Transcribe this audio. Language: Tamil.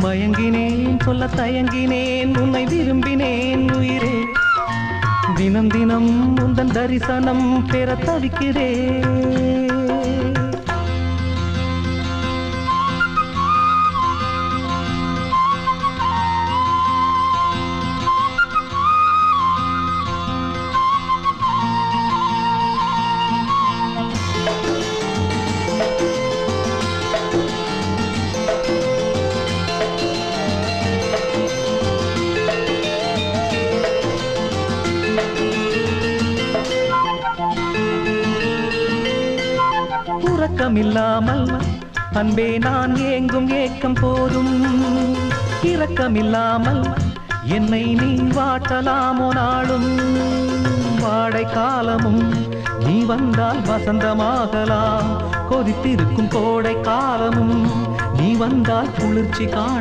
மயங்கினேன் சொல்ல தயங்கினேன் உன்னை விரும்பினேன் உயிரே தினம் தினம் உந்தன் தரிசனம் பெற தவிக்கிறேன் இரக்கமில்லாமல் அன்பே நான் ஏங்கும் ஏக்கம் போதும் இரக்கமில்லாமல் என்னை நீ வாட்டலாமோ நாளும் வாடை காலமும் நீ வந்தால் வசந்தமாகலாம் கொதித்திருக்கும் கோடை காலமும் நீ வந்தால் குளிர்ச்சி காண